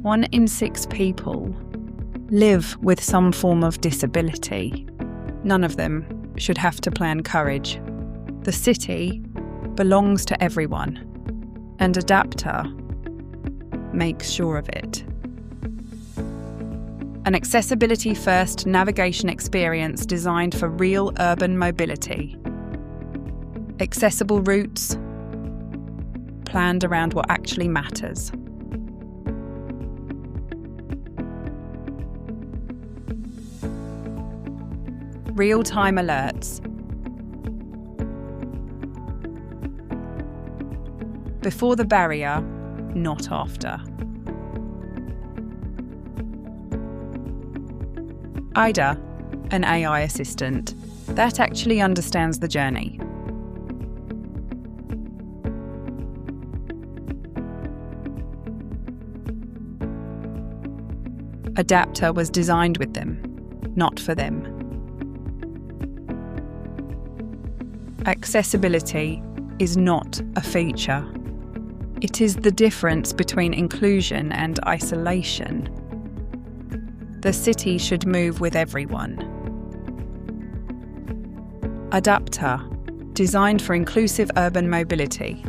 1 in 6 people live with some form of disability. None of them should have to plan courage. The city belongs to everyone, and Adappta makes sure of it. An accessibility-first navigation experience designed for real urban mobility. Accessible routes planned around what actually matters. Real-time alerts. Before the barrier, not after. Ida, an AI assistant, that actually understands the journey. Adappta was designed with them, not for them. Accessibility is not a feature. It is the difference between inclusion and isolation. The city should move with everyone. Adappta, designed for inclusive urban mobility.